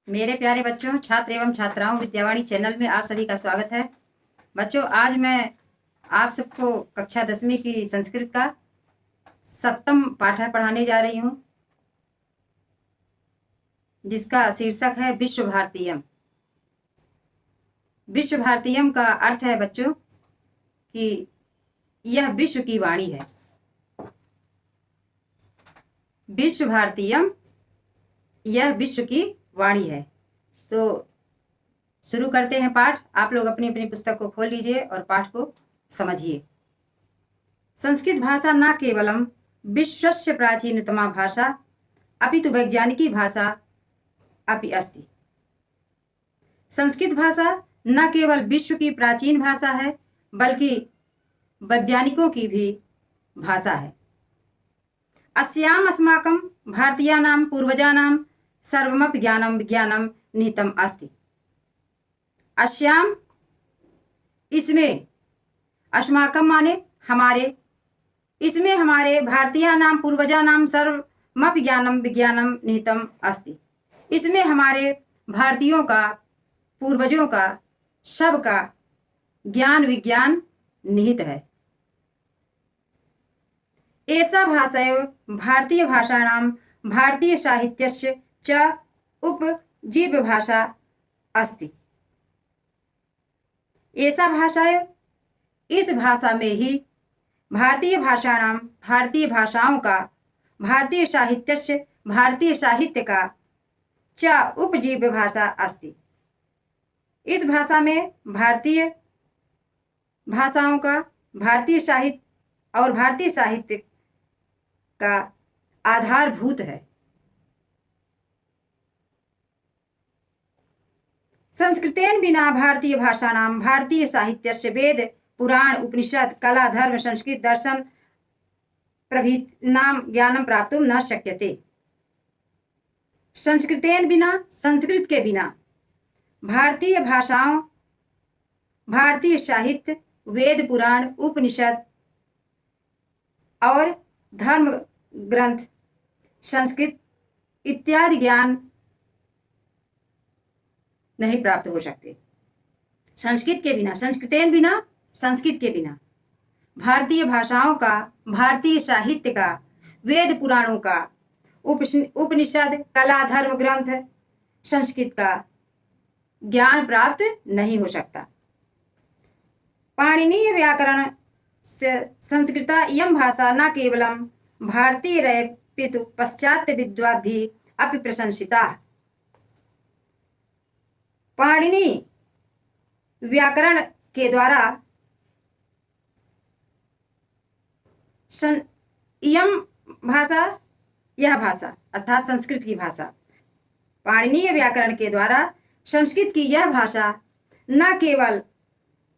मेरे प्यारे बच्चों, छात्र एवं छात्राओं, विद्यावाणी चैनल में आप सभी का स्वागत है। बच्चों, आज मैं आप सबको कक्षा 10वीं की संस्कृत का 7वां पाठ पढ़ाने जा रही हूँ, जिसका शीर्षक है विश्व भारतीयम। विश्व भारतीयम का अर्थ है बच्चों कि यह विश्व की वाणी है। विश्व भारतीयम, यह विश्व की वाणी है। तो शुरू करते हैं पाठ। आप लोग अपनी अपनी पुस्तक को खोल लीजिए और पाठ को समझिए। संस्कृत भाषा न केवलम विश्वस्य प्राचीनतमा भाषा अपितु वैज्ञानिकी भाषा अपि अस्ति। संस्कृत भाषा न केवल विश्व की प्राचीन भाषा है, बल्कि वैज्ञानिकों की भी भाषा है। अस्याम अस्माकं भारतीयानां पूर्वजानां सर्वमपि ज्ञानं विज्ञानं निहितम् अस्ति। अस्याम, इसमें, अस्माकं माने हमारे, इसमें हमारे भारतीयानां पूर्वजानां सर्वमपि ज्ञानं विज्ञानं निहितम् अस्ति। इसमें हमारे भारतीयों का, पूर्वजों का, सबका ज्ञान विज्ञान निहित है। एषा भाषैव भारतीय भाषाणां भारतीय साहित्यस्य च उपजीव्यभाषा अस्ति। ऐसा भाषाएं, इस भाषा में ही भारतीय भाषाणां भारतीय भाषाओं का, भारतीय साहित्यस्य भारतीय साहित्य का च उपजीव्य भाषा अस्ति। इस भाषा में भारतीय भाषाओं का, भारतीय साहित्य और भारतीय साहित्य का आधारभूत है। संस्कृतेन बिना भारतीय भाषाणां भारतीय साहित्यस्य वेद पुराण उपनिषद कला धर्म संस्कृत दर्शन प्रभृतीनां ज्ञानं प्राप्तुं न शक्यते। संस्कृतेन बिना, संस्कृत के बिना भारतीय भाषाओं, भारतीय साहित्य, वेद पुराण उपनिषद और धर्म ग्रंथ संस्कृत इत्यादि ज्ञान नहीं प्राप्त हो सकते। संस्कृत के बिना, संस्कृतेन बिना, संस्कृत के बिना भारतीय भाषाओं का, भारतीय साहित्य का, वेद पुराणों का, उपनिषद कला धर्म ग्रंथ संस्कृत का ज्ञान प्राप्त नहीं हो सकता। पाणिनीय व्याकरण से संस्कृता इयं भाषा न केवलं भारतीयरैपितु पाश्चात्य विद्वांभिः अपि प्रशंसिता। पाणिनि व्याकरण के द्वारा इयं भाषा, यह भाषा अर्थात संस्कृत की भाषा, पाणिनीय व्याकरण के द्वारा संस्कृत की यह भाषा न केवल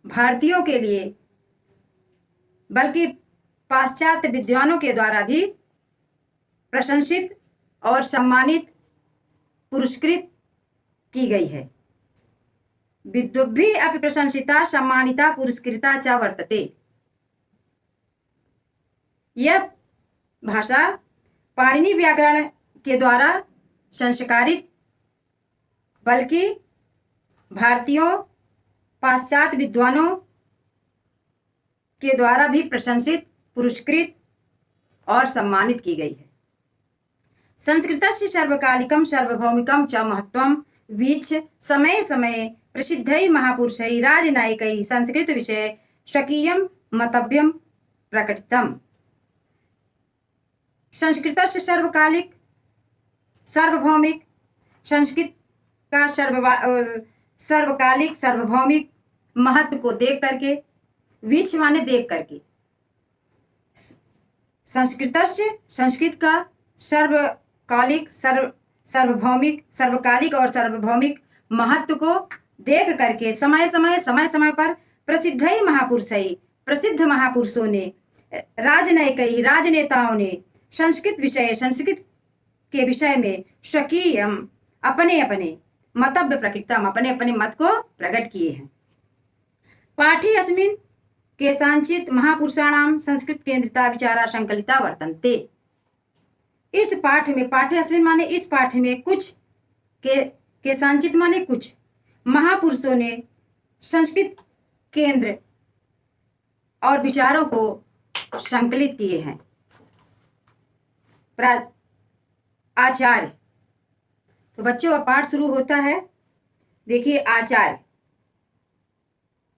भारतीयों के लिए बल्कि पाश्चात्य विद्वानों के द्वारा भी प्रशंसित और सम्मानित, पुरस्कृत की गई है। विद्वद्भिः अपि प्रशंसिता सम्मानिता पुरस्कृता च वर्तते। यह भाषा पाणिनि व्याकरण के द्वारा संस्कारित, बल्कि भारतीयों, पाश्चात्य विद्वानों के द्वारा भी प्रशंसित, पुरस्कृत और सम्मानित की गई है। संस्कृतस्य सर्वकालिकं सार्वभौमिकं च महत्त्वं वीक्ष्य समये समये प्रसिद्धैः महापुरुषैः राजनयिकैः संस्कृत विषये स्वकीयं मतव्यं प्रकटितम्। संस्कृतस्य सर्वकालिक, सार्वभौमिक, संस्कृत का सर्वकालिक सार्वभौमिक महत्व को देख करके, वीक्ष्य माने देख करके, संस्कृतस्य, संस्कृत का सर्वकालिक, सार्वभौमिक, सर्वकालिक और सार्वभौमिक महत्व को देख करके समय समय पर प्रसिद्धैः महापुरुषैः, प्रसिद्ध महापुरुषों ने, राजनयिकैः, राजनेताओं ने संस्कृत विषय, संस्कृत के विषय में स्वकीयम, अपने अपने मतव्य प्रकटितम, अपने अपने मत को प्रकट किए हैं। पाठे अस्मिन् केषांचित् महापुरुषाणां संस्कृत केंद्रिता विचारा संकलिता वर्तन्ते। इस पाठ में, पाठे अस्मिन् माने इस पाठ में कुछ के के संचित माने कुछ महापुरुषों ने संस्कृत केंद्र और विचारों को संकलित किए हैं। आचार्य, तो बच्चों का पाठ शुरू होता है। देखिए आचार्य,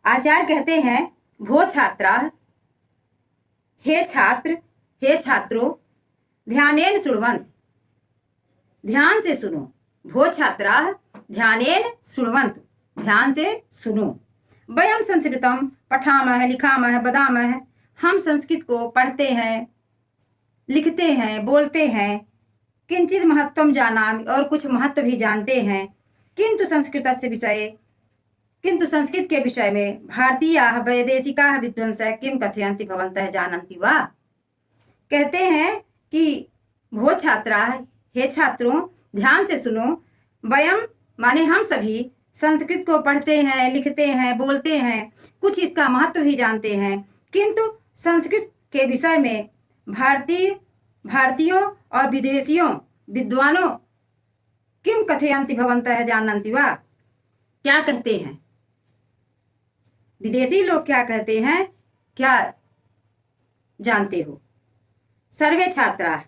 आचार्य कहते हैं भो छात्रा, हे छात्र, हे छात्रों, ध्यानेन शृण्वन्त, ध्यान से सुनो। भो छात्रा ध्यानेन शृण्वन्तु, ध्यान से सुनो। वयम संस्कृतम पठामः लिखामः वदामः, हम संस्कृत को पढ़ते हैं, लिखते हैं, बोलते हैं। किंचित महत्वम जानामि, और कुछ महत्व भी जानते हैं। किंतु संस्कृतस्य विषये, किंतु संस्कृत के विषय में भारतीयाः वैदेशिकाः विद्वांसः किं कथयन्ति भवन्तः जानन्ति वा। कहते हैं कि भो छात्रा, हे छात्रों, ध्यान से सुनो। वयम माने हम सभी संस्कृत को पढ़ते हैं, लिखते हैं, बोलते हैं, कुछ इसका महत्व भी जानते हैं। किंतु संस्कृत के विषय में भारतीयों और विदेशियों विद्वानों किम कथयन्ति भवन्तः जानन्ति वा, क्या कहते हैं, विदेशी लोग क्या कहते हैं, क्या जानते हो। सर्वे छात्रा,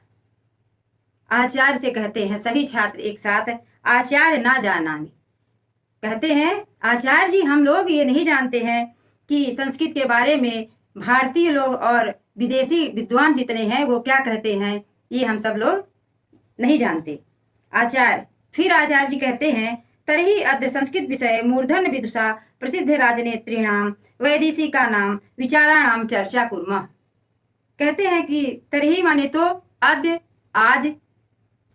आचार्य से कहते हैं सभी छात्र एक साथ, आचार्य ना जानामि, कहते हैं आचार्य जी हम लोग ये नहीं जानते हैं कि संस्कृत के बारे में भारतीय लोग और विदेशी विद्वान जितने हैं वो क्या कहते हैं, ये हम सब लोग नहीं जानते। आचार्य, फिर आचार्य जी कहते हैं तर्हि अद्य संस्कृत विषय मूर्धन विदुषा प्रसिद्ध राजनेत्रीणाम वैदेशिकानाम विचाराणाम चर्चा कुर्मः। कहते हैं कि तर्हि माने तो अद्य, आज।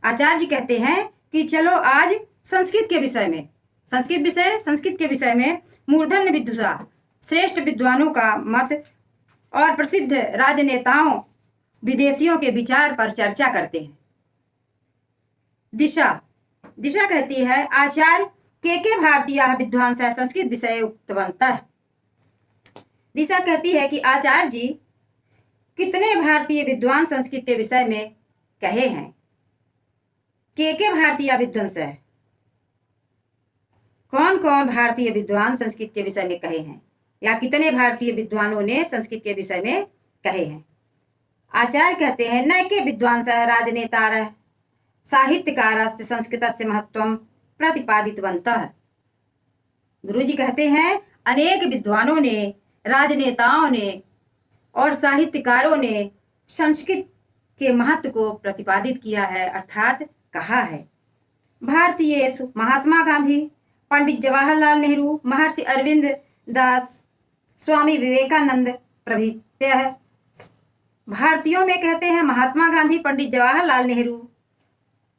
आचार्य जी कहते हैं कि चलो आज संस्कृत के विषय में, संस्कृत के विषय में मूर्धन्य विदुषा, श्रेष्ठ विद्वानों का मत और प्रसिद्ध राजनेताओं विदेशियों के विचार पर चर्चा करते हैं। दिशा, दिशा कहती है आचार्य के भारतीय विद्वांसः संस्कृत विषय उक्तवन्तः। दिशा कहती है कि आचार्य जी कितने भारतीय विद्वान संस्कृत के विषय में कहे हैं। के भारतीय विद्वांस है, कौन कौन भारतीय विद्वान संस्कृत के विषय में कहे हैं, या कितने भारतीय विद्वानों ने संस्कृत के विषय में कहे हैं। आचार्य कहते हैं नैके विद्वांसः राजनेतारः साहित्यकारस्य संस्कृतस्य महत्वं प्रतिपादितवन्तः। गुरुजी कहते हैं अनेक विद्वानों ने, राजनेताओं ने और साहित्यकारों ने संस्कृत के महत्व को प्रतिपादित किया है, अर्थात कहा है। भारतीयेषु महात्मा गांधी, पंडित जवाहरलाल नेहरू, महर्षि अरविंद दास, स्वामी विवेकानंद प्रभृतयः। भारतीयों में कहते हैं महात्मा गांधी, पंडित जवाहरलाल नेहरू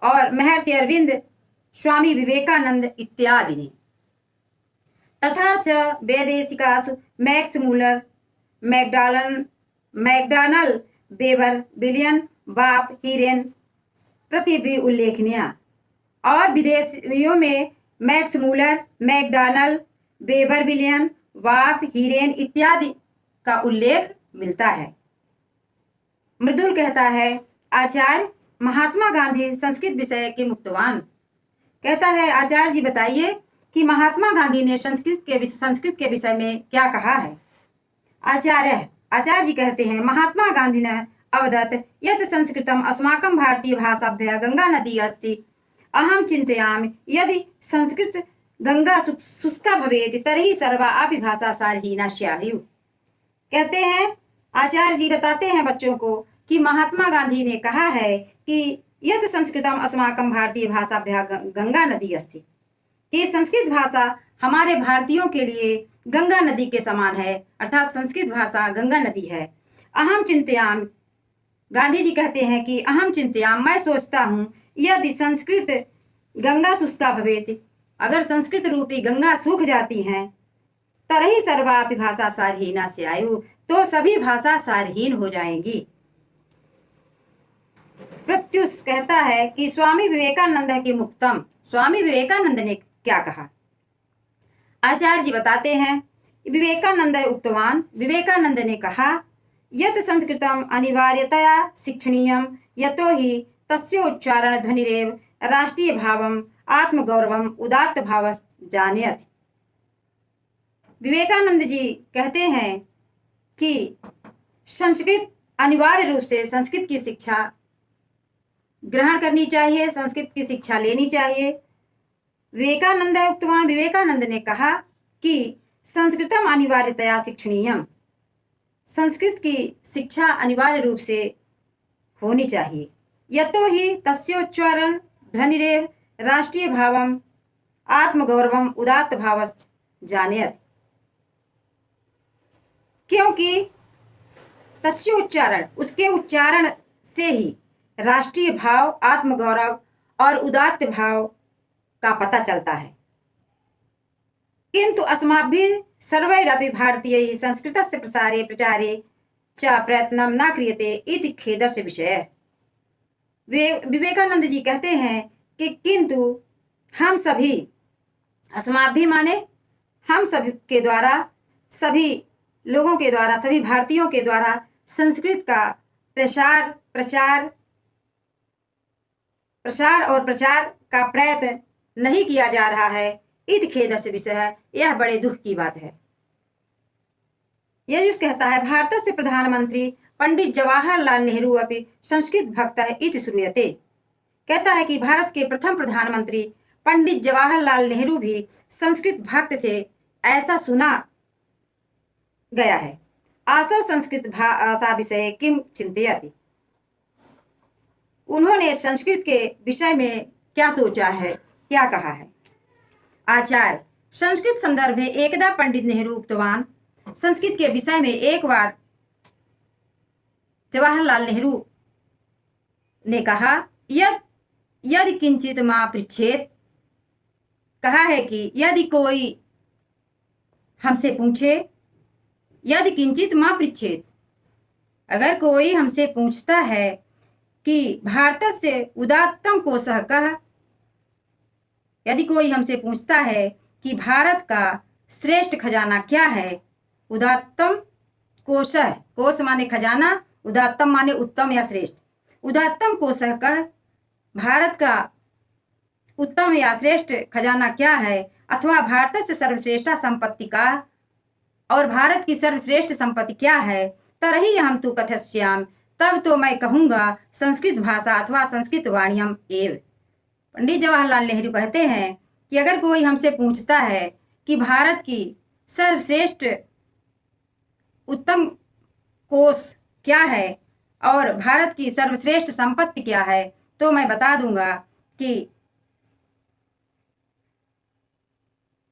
और महर्षि अरविंद, स्वामी विवेकानंद इत्यादि ने। तथा च वैदेशिकासु Max Muller, McDonald, Weber, William Bopp, Heeren प्रति भी उल्लेखनीय। और विदेशियों में Max Muller, McDonald, Weber, William Bopp, Heeren इत्यादि का उल्लेख मिलता है। मृदुल कहता है आचार्य महात्मा गांधी संस्कृत विषय के मुक्तवान। कहता है आचार्य जी बताइए कि महात्मा गांधी ने संस्कृत के विषय में क्या कहा है। आचार्य जी कहते हैं महात्मा गांधी ने अवदत् यत् संस्कृतम अस्माकं भारतीय भाषाभ्यः गंगा नदी अस्ति। अहम चिंतयामि यदि संस्कृत गंगा शुष्का भवेत् तर्हि सर्वा अपि भाषा सारहीना स्यायुः। कहते हैं आचार्य जी बताते हैं बच्चों को कि महात्मा गांधी ने कहा है कि यत् संस्कृतम अस्माकं भारतीय भाषाभ्यः गंगा नदी अस्ति, कि संस्कृत भाषा हमारे भारतीयों के लिए गंगा नदी के समान है, अर्थात संस्कृत भाषा गंगा नदी है। अहम चिंतयामि, गांधी जी कहते हैं कि अहम चिंतयामि, मैं सोचता हूँ, यदि संस्कृत गंगा शुष्का भवेत्, अगर संस्कृत रूपी गंगा सूख जाती हैं, तरही सर्वापि भाषा सारहीना स्यायुः, तो सभी भाषा सारहीन हो जाएंगी। प्रत्युष कहता है कि स्वामी विवेकानंद की मुक्तम, स्वामी विवेकानंद ने क्या कहा। आचार्य जी बताते हैं विवेकानंद उक्तवान, विवेकानंद ने कहा यत् संस्कृतम अनिवार्यतया शिक्षणीयम यतो हि तस्य उच्चारण ध्वनिरेव राष्ट्रीय भावम आत्मगौरवम उदात्त भावस् जानेयति। विवेकानंद जी कहते हैं कि संस्कृत अनिवार्य रूप से संस्कृत की शिक्षा ग्रहण करनी चाहिए, संस्कृत की शिक्षा लेनी चाहिए। विवेकानंद उक्तवान, विवेकानंद ने कहा कि संस्कृतम अनिवार्यतया शिक्षणीयम, संस्कृत की शिक्षा अनिवार्य रूप से होनी चाहिए। यतो ही तस्योच्चारण ध्वनिरेव राष्ट्रीय भावम आत्मगौरवम उदात्त भावश्च जानेयति, क्योंकि तस्योच्चारण, उसके उच्चारण से ही राष्ट्रीय भाव, आत्मगौरव और उदात्त भाव का पता चलता है। किंतु अस्माभिः सर्वैरपि भारतीयैः संस्कृतस्य प्रसारे प्रचारे च प्रयत्नं न क्रियते इति खेदस्य विषयः। विवेकानंद जी कहते हैं कि किंतु हम सभी, अस्माभिः माने हम सभी के द्वारा, सभी लोगों के द्वारा, सभी भारतीयों के द्वारा संस्कृत का प्रसार और प्रचार का प्रयत्न नहीं किया जा रहा है। इति खेदस्य विषयः, यह बड़े दुख की बात है। यजुष कहता है भारतस्य प्रधानमंत्री पंडित जवाहरलाल नेहरू अपि संस्कृत भक्तः इति श्रूयते। कहता है कि भारत के प्रथम प्रधानमंत्री पंडित जवाहरलाल नेहरू भी संस्कृत भक्त थे, ऐसा सुना गया है। आसौ संस्कृत भाषा विषय किम चिंतयति, उन्होंने संस्कृत के विषय में क्या सोचा है, क्या कहा है। आचार्य संस्कृत संदर्भ में एकदा पंडित नेहरू उक्तवान, संस्कृत के विषय में एक बार जवाहरलाल नेहरू ने कहा, यदि किंचित मां पृच्छेत, कहा है कि यदि कोई हमसे पूछे, यदि किंचित मां पृच्छेत, अगर कोई हमसे पूछता है कि भारतस्य उदात्तम कोशः कः, यदि कोई हमसे पूछता है कि भारत का श्रेष्ठ खजाना क्या है, उदात्तम कोशः, कोश माने खजाना, उदात्तम माने उत्तम या श्रेष्ठ, उदात्तम कोशः कः, भारत का उत्तम या श्रेष्ठ खजाना क्या है, अथवा भारत से सर्वश्रेष्ठ संपत्ति का, और भारत की सर्वश्रेष्ठ संपत्ति क्या है, तरही हम तु कथयस्याम, तब तो मैं कहूँगा संस्कृत भाषा अथवा संस्कृत वाणियम एव। पंडित जवाहरलाल नेहरू कहते हैं कि अगर कोई हमसे पूछता है कि भारत की सर्वश्रेष्ठ उत्तम कोश क्या है और भारत की सर्वश्रेष्ठ संपत्ति क्या है, तो मैं बता दूंगा कि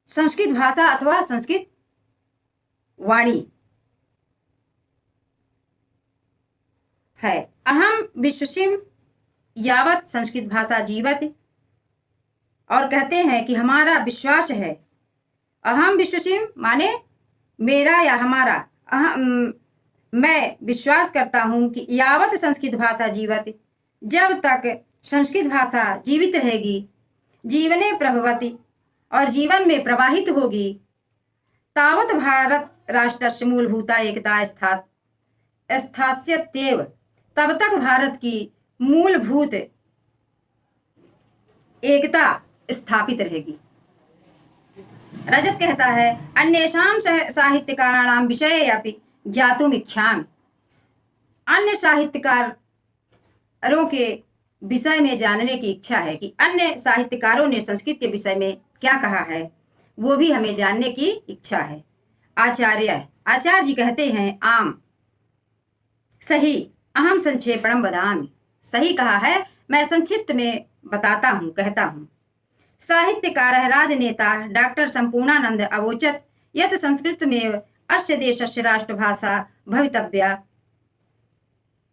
संस्कृत भाषा अथवा संस्कृत वाणी है। अहम विश्वसिम यावत संस्कृत भाषा जीवत, और कहते हैं कि हमारा विश्वास है, अहम विश्वसिम माने मेरा या हमारा, मैं विश्वास करता हूँ कि यावत संस्कृत भाषा जीवत, जब तक संस्कृत भाषा जीवित रहेगी, जीवने प्रभवति, और जीवन में प्रवाहित होगी, तावत भारत राष्ट्रस्य मूलभूता एकता स्थास्यत्येव, तब तक भारत की मूलभूत एकता स्थापित रहेगी। रजत कहता है अन्येषां साहित्यकाराणां विषये अपि ज्ञातुम् इच्छामि, अन्य साहित्यकारों के विषय में जानने की इच्छा है कि अन्य साहित्यकारों ने संस्कृत के विषय में क्या कहा है, वो भी हमें जानने की इच्छा है। आचार्य जी कहते हैं आम सही, अहम संक्षेपणम वदामि, सही कहा है, मैं संक्षिप्त में बताता हूँ, कहता हूँ। साहित्यकारः राजनेता डॉक्टर संपूर्णानंद अवोचत यत् संस्कृतमेव अस्य देशस्य राष्ट्रभाषा भवितव्या।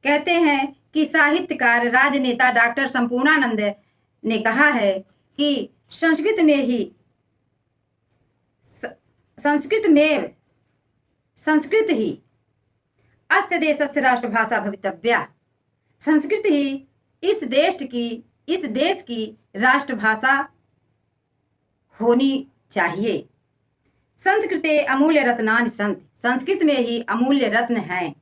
कहते हैं कि साहित्यकार राजनेता डॉक्टर संपूर्णानंद ने कहा है कि संस्कृत ही अस्य देशस्य राष्ट्रभाषा भवितव्या, संस्कृत ही इस देश की राष्ट्रभाषा होनी चाहिए। संस्कृते अमूल्य रत्नानि सन्ति, संस्कृत में ही अमूल्य रत्न हैं।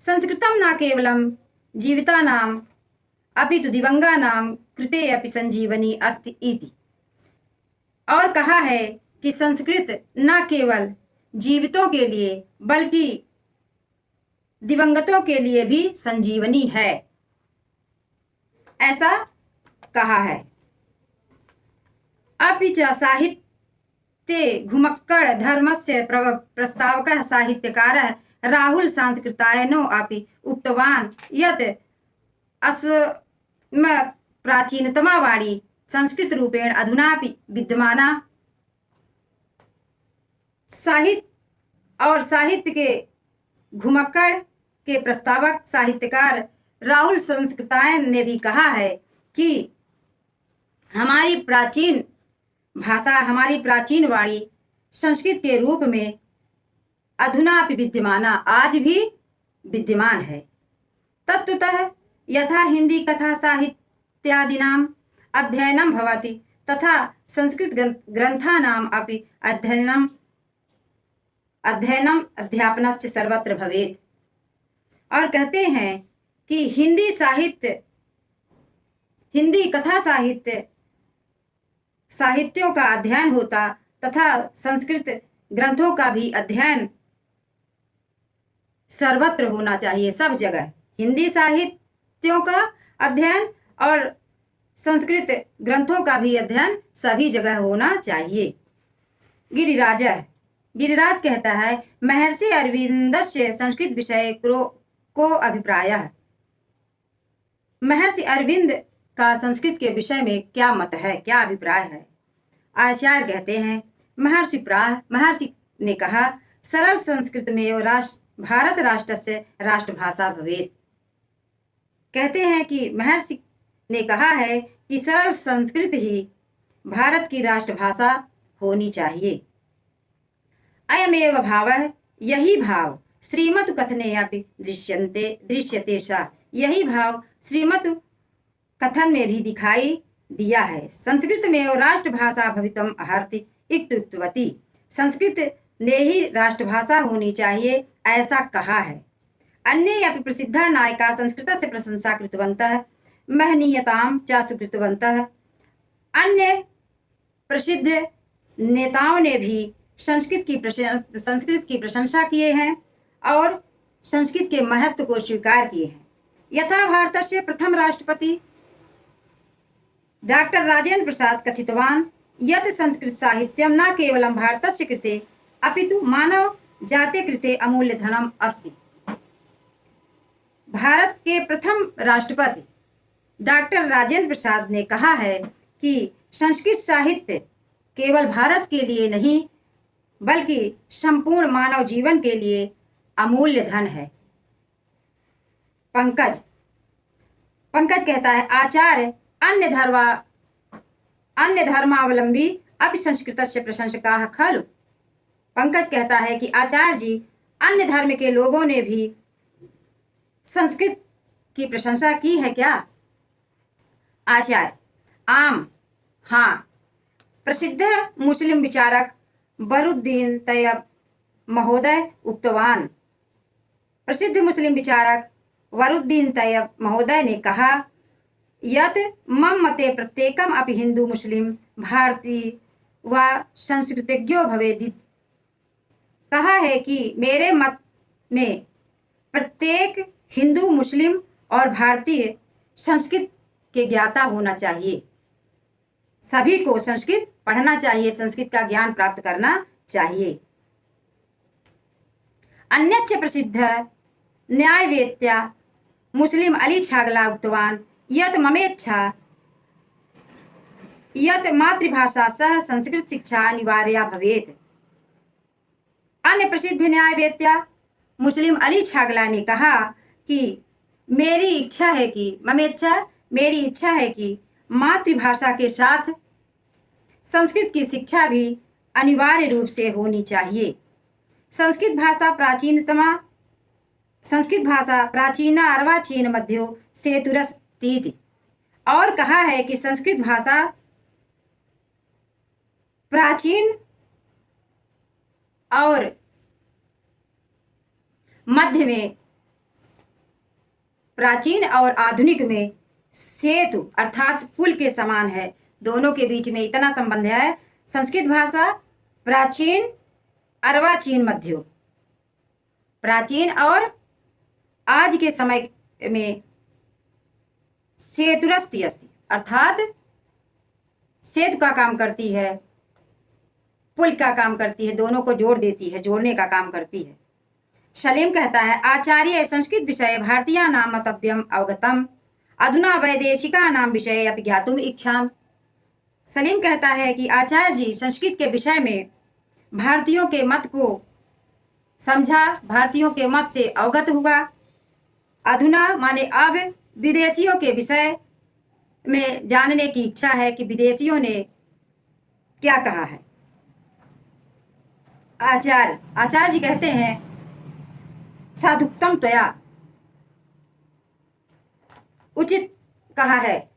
संस्कृतम न केवलम जीवितानाम अपितु दिवंगानाम कृते अपि संजीवनी अस्ति इति। और कहा है कि संस्कृत न केवल जीवितों के लिए बल्कि दिवंगतों के लिए भी संजीवनी है, ऐसा कहा है। अपि च साहित्ये घुमक्कड़ धर्मस्य प्रस्तावकः साहित्यकारः राहुल संस्कृतायनो अपि उक्तवान् यत् अस्मत् प्राचीनतमा वाणी संस्कृत रूपेण अधुनापि विद्यमाना। साहित्य और साहित्य के घुमक्कड़ के प्रस्तावक साहित्यकार राहुल संस्कृतायन ने भी कहा है कि हमारी प्राचीन भाषा, हमारी प्राचीन वाणी संस्कृत के रूप में अधुनापि विद्यमाना, आज भी विद्यमान है। तत्वतः यथा हिंदी कथा साहित्यादीनाम् अध्ययनं भवति तथा संस्कृत ग्रंथानाम् अपि अध्ययनम् अध्यापनश्च सर्वत्र भवेत्। और कहते हैं कि हिंदी कथा साहित्यों का अध्ययन होता तथा संस्कृत ग्रंथों का भी अध्ययन सर्वत्र होना चाहिए, सब जगह हिंदी साहित्यों का अध्ययन और संस्कृत ग्रंथों का भी अध्ययन सभी जगह होना चाहिए। गिरिराज कहता है महर्षि अरविंदस्य संस्कृत विषय को अभिप्रायः। महर्षि अरविंद का संस्कृत के विषय में क्या मत है, क्या अभिप्राय है। आचार्य कहते हैं महर्षि ने कहा सरल संस्कृत में भारत राष्ट्रस्य राष्ट्रभाषा भवेत्। कहते हैं कि महर्षि ने कहा है कि सरल संस्कृत ही भारत की राष्ट्रभाषा होनी चाहिए। अयमेव भावः, यही भाव श्रीमतु कथने अपि दृश्यते सा, यही भाव श्रीमतु कथन में भी दिखाई दिया है। संस्कृत में राष्ट्रभाषा भवितुम् अर्हति इत्युक्तवती, संस्कृत ने ही राष्ट्रभाषा होनी चाहिए ऐसा कहा है। अन्ये अपि प्रसिद्धा नायका संस्कृतस्य प्रशंसा कृतवन्तः महनीयतां च सुकृतवन्तः। अन्य प्रसिद्ध नेताओं ने भी संस्कृत की प्रशंसा किए हैं और संस्कृत के महत्व को स्वीकार किए हैं। यथा भारतस्य प्रथम राष्ट्रपति डॉक्टर राजेंद्र प्रसाद कथितवान् यत् संस्कृत साहित्यं न केवलं भारतस्य कृते अपितु मानव जाते कृते अमूल्य धनम अस्ति। भारत के प्रथम राष्ट्रपति डॉक्टर राजेंद्र प्रसाद ने कहा है कि संस्कृत साहित्य केवल भारत के लिए नहीं बल्कि संपूर्ण मानव जीवन के लिए अमूल्य धन है। पंकज कहता है आचार्य अन्य धर्मावलंबी अपि संस्कृतस्य प्रशंसकाः खलु। पंकज कहता है कि आचार्य जी अन्य धर्म के लोगों ने भी संस्कृत की प्रशंसा की है क्या। आचार्य आम हाँ, प्रसिद्ध मुस्लिम विचारक बरुद्दीन तैयब महोदय उक्तवान। प्रसिद्ध मुस्लिम विचारक वरुद्दीन तैयब महोदय ने कहा यत् मम मते प्रत्येकम अपि हिंदू मुस्लिम भारतीय व संस्कृतज्ञो भवेदिति। कहा है कि मेरे मत में प्रत्येक हिंदू मुस्लिम और भारतीय संस्कृत के ज्ञाता होना चाहिए। सभी को संस्कृत पढ़ना चाहिए, संस्कृत का ज्ञान प्राप्त करना चाहिए। अन्यच्च प्रसिद्ध न्यायवेत्या मुस्लिम अली छागला उक्तवान् यत् ममेच्छा यत् मातृभाषा सह संस्कृत शिक्षा अनिवार्या भवेत्। अन्य प्रसिद्ध न्यायवेत्या मुस्लिम अली छागला ने कहा कि मेरी इच्छा है कि मातृभाषा के साथ संस्कृत की शिक्षा भी अनिवार्य रूप से होनी चाहिए। संस्कृत भाषा प्राचीना अर्वाचीन मध्यो सेतुरस्तीति। और कहा है कि संस्कृत भाषा प्राचीन और मध्य में, प्राचीन और आधुनिक में सेतु अर्थात पुल के समान है। दोनों के बीच में इतना संबंध है संस्कृत भाषा प्राचीन अर्वाचीन मध्यो, प्राचीन और आज के समय में सेतुरस्ति अस्ति, अर्थात सेतु का काम करती है, पुल का काम करती है, दोनों को जोड़ देती है, जोड़ने का काम करती है। सलीम कहता है आचार्य संस्कृत विषय भारतीय नाम मतव्यम अवगतम अधुना वैदेशिका नाम विषय अपि ज्ञातुम इच्छाम। सलीम कहता है कि आचार्य जी संस्कृत के विषय में भारतीयों के मत को समझा, भारतीयों के मत से अवगत हुआ। अधुना माने अब विदेशियों के विषय में जानने की इच्छा है कि विदेशियों ने क्या कहा है। आचार्य जी कहते हैं साधुक्तम त्वया, उचित कहा है,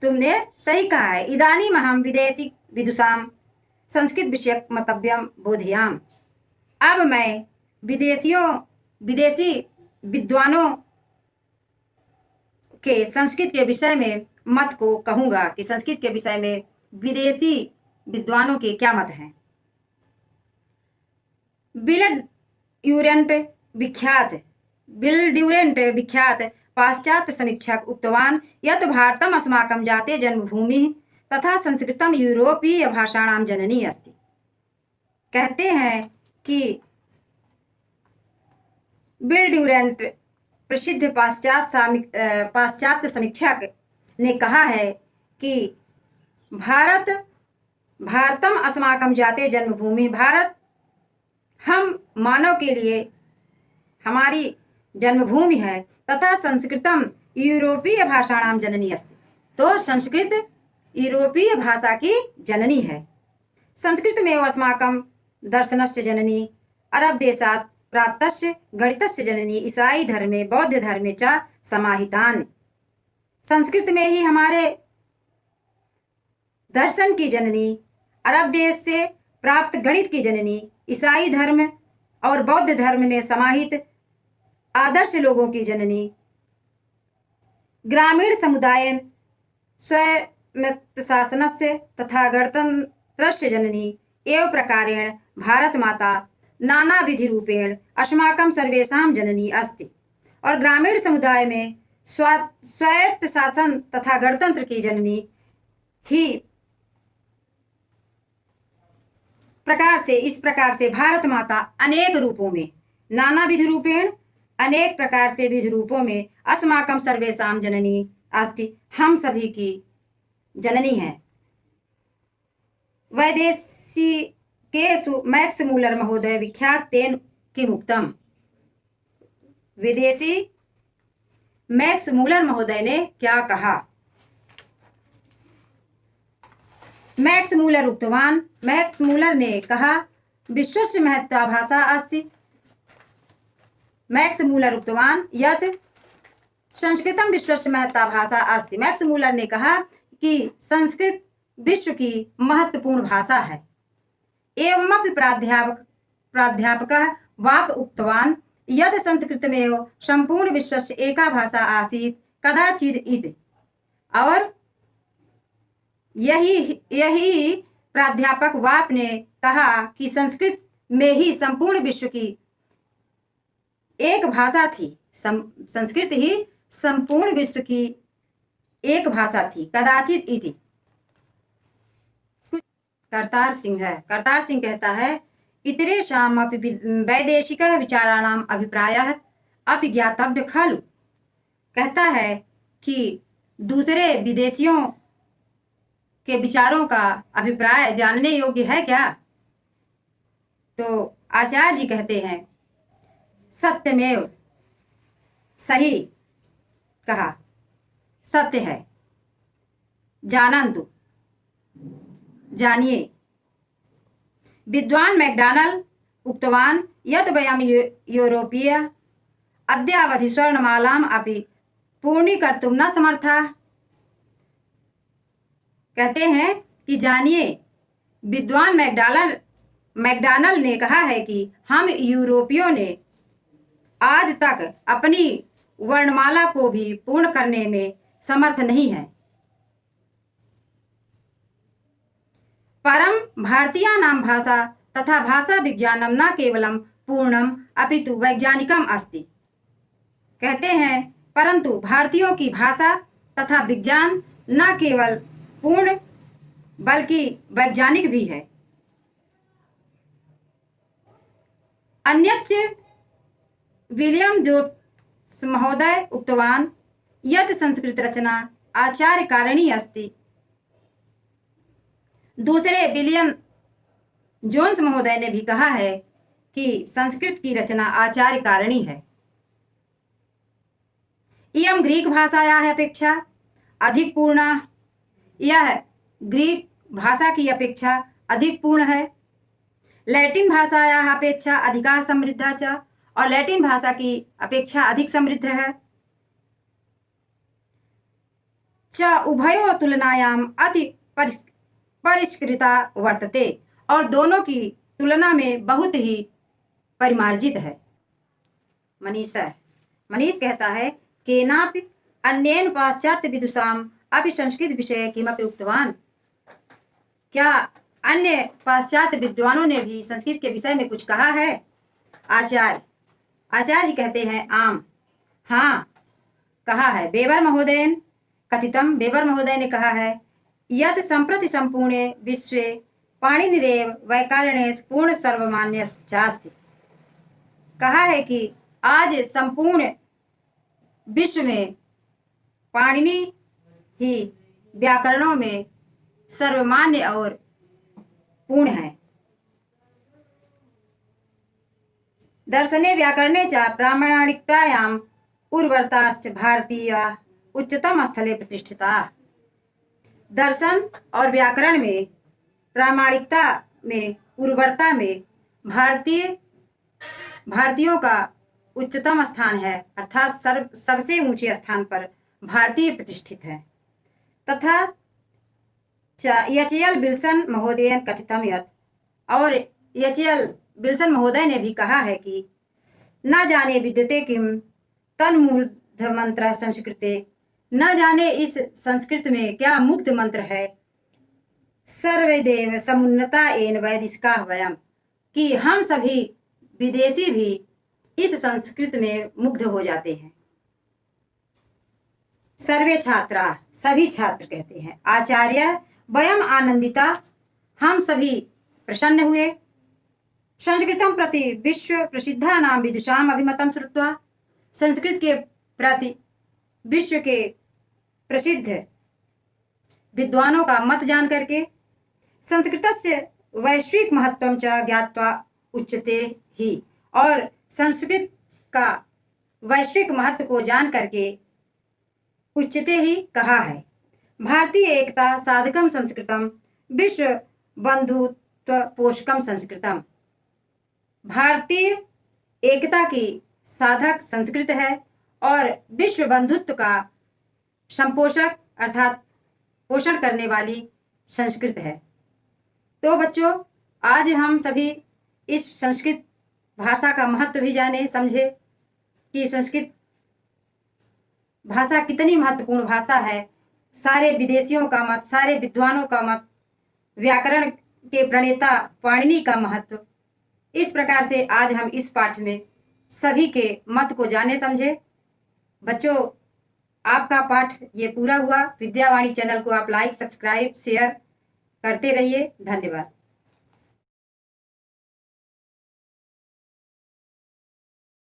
तुमने सही कहा है। इदानीम अहम विदेशी विदुषाम संस्कृत विषयक मतव्यम बोधयाम, अब मैं विदेशी विद्वानों के संस्कृत के विषय में मत को कहूंगा कि संस्कृत के विषय में विदेशी विद्वानों के क्या मत हैं। बिल ड्यूरेंट विख्यात पाश्चात्य समीक्षक उक्तवान यत् भारतम अस्माकं जाते जन्मभूमि तथा संस्कृतम यूरोपीय भाषाणाम जननी अस्ति। कहते हैं कि बिल ड्यूरेंट प्रसिद्ध पाश्चात्य समीक्षक ने कहा है कि भारतम अस्माकं जाते जन्मभूमि, भारत हम मानव के लिए हमारी जन्मभूमि है, तथा संस्कृतम यूरोपीय भाषाणाम जननी अस्ति, तो संस्कृत यूरोपीय भाषा की जननी है। संस्कृत में अस्माकं दर्शनस्य जननी, अरब देशात् प्राप्तस्य गणितस्य जननी, ईसाई धर्मे बौद्ध धर्मे च समाहितान। संस्कृत में ही हमारे दर्शन की जननी, अरब देश से प्राप्त गणित की जननी, ईसाई धर्म और बौद्ध धर्म में समाहित आदर्श लोगों की जननी, ग्रामीण समुदायन स्वायत्तशासनस्य तथा गणतंत्रस्य जननी एवं प्रकारेण भारत माता नानाविधि रूपेण अस्माकं सर्वेषां जननी अस्ति। और ग्रामीण समुदाय में स्वायत्त शासन तथा गणतंत्र की जननी ही इस प्रकार से भारत माता अनेक रूपों में, नाना विधि रूपेण, अनेक प्रकार से विधि रूपों में अस्माकं सर्वेषां जननी अस्ति, हम सभी की जननी है। वैदेशिकेषु मैक्स मूलर महोदय विख्यात तेन किमुक्तम। विदेशी मैक्स मूलर महोदय ने क्या कहा। मैक्स मूलर उक्तवान, मैक्स मूलर ने कहा विश्वस्य महत्ता भाषा अस्ति। मैक्स मूलर उक्तवान यत् संस्कृतम विश्वस्य महत्ता भाषा अस्ति। मैक्स मूलर ने कहा कि संस्कृत विश्व की महत्वपूर्ण भाषा है। एवमपि प्राध्यापकः वाक् उक्तवान यत् संस्कृतमेव संपूर्ण विश्वस्य एका भाषा आसीत् कदाचित् इति। और यही प्राध्यापक वाप ने कहा कि संस्कृत में ही संपूर्ण विश्व की एक भाषा थी, संस्कृत ही संपूर्ण विश्व की एक भाषा थी, कदाचित इति। करतार सिंह कहता है इतरेषाम् अपि वैदेशिक विचाराणाम अभिप्रायः अपि ज्ञातव्य खलु। कहता है कि दूसरे विदेशियों के विचारों का अभिप्राय जानने योग्य है क्या। तो आचार्य जी कहते हैं सत्यमेव, सही कहा, सत्य है। जानन्तु, जानिए। विद्वान मैकडॉनल्ड उक्तवान यत् वयं यूरोपीय अद्यावधि स्वर्णमालाम् अपि पूर्णीकर्तुं न समर्थाः। कहते हैं कि जानिए, विद्वान मैकडॉनल्ड ने कहा है कि हम यूरोपियों ने आज तक अपनी वर्णमाला को भी पूर्ण करने में समर्थ नहीं है। परम भारतीयानां भाषा तथा भाषा विज्ञानम न केवलम पूर्णम अपितु वैज्ञानिकम अस्ति। कहते हैं परंतु भारतीयों की भाषा तथा विज्ञान न केवल पूर्ण बल्कि वैज्ञानिक भी है। अन्यच्च विलियम जोन्स महोदय उक्तवान् यत् संस्कृत रचना आचार्य कारिणी अस्ति। दूसरे विलियम जोन्स महोदय ने भी कहा है कि संस्कृत की रचना आचार्य कारिणी है। इयं ग्रीक भाषायाः अपेक्षा अधिक पूर्ण, यह ग्रीक भाषा की अपेक्षा अधिक पूर्ण है। लैटिन भाषायाः अपेक्षा अधिका समृद्धा च, और लैटिन भाषा की अपेक्षा अधिक समृद्ध है। च उभयोः तुलनायाम् अति परिष्कृता वर्तते, और दोनों की तुलना में बहुत ही परिमार्जित है। मनीष कहता है केनापि अन्येन पाश्चात्य विदुषाम् अपि संस्कृत विषये किमपि उक्तवान्। क्या अन्य पाश्चात्य विद्वानों ने भी संस्कृत के विषय में कुछ कहा है? आचार्य कहते हैं आम, हाँ कहा है। वेबर महोदयन कथितम, वेबर महोदय ने कहा है यत् सम्प्रति संपूर्णे विश्वे पाणिनिरेव वैयाकरणेषु पूर्ण सर्वमान्यश्चास्ति। कहा है कि आज संपूर्ण विश्व में पाणिनि ही व्याकरणों में सर्वमान्य और पूर्ण है। दर्शने व्याकरणे च प्रामाणिकतायाम् उर्वरताश्च भारतीया उच्चतम स्थले प्रतिष्ठिता। दर्शन और व्याकरण में प्रामाणिकता में उर्वरता में भारतीयों का उच्चतम स्थान है, अर्थात सबसे ऊंचे स्थान पर भारतीय प्रतिष्ठित है। तथा एच.एल. विल्सन महोदय कथितम यत्, और एच.एल. विल्सन महोदय ने भी कहा है कि न जाने विद्यते किम तन्मूर्ध मंत्र संस्कृते, न जाने इस संस्कृत में क्या मुक्त मंत्र है। सर्वदेव समुन्नता एन वैदिका वयम, कि हम सभी विदेशी भी इस संस्कृत में मुग्ध हो जाते हैं। सर्वे छात्रा, सभी छात्र कहते हैं आचार्य वयम आनंदिता, हम सभी प्रसन्न हुए। संस्कृतम प्रति विश्व प्रसिद्धानां विदुषाम् अभिमतं श्रुत्वा, संस्कृत के प्रति विश्व के प्रसिद्ध विद्वानों का मत जान करके, संस्कृतस्य वैश्विक महत्वं च ज्ञात्वा उच्यते ही, और संस्कृत का वैश्विक महत्व को जान करके उच्यते ही कहा है। भारतीय एकता साधकम संस्कृतम विश्व बंधुत्व पोषकम संस्कृतम, भारतीय एकता की साधक संस्कृत है और विश्व बंधुत्व का संपोषक अर्थात पोषण करने वाली संस्कृत है। तो बच्चों, आज हम सभी इस संस्कृत भाषा का महत्व भी जाने समझे कि संस्कृत भाषा कितनी महत्वपूर्ण भाषा है। सारे विदेशियों का मत, सारे विद्वानों का मत, व्याकरण के प्रणेता पाणिनि का महत्व, इस प्रकार से आज हम इस पाठ में सभी के मत को जाने समझे। बच्चों, आपका पाठ ये पूरा हुआ। विद्यावाणी चैनल को आप लाइक, सब्सक्राइब, शेयर करते रहिए। धन्यवाद।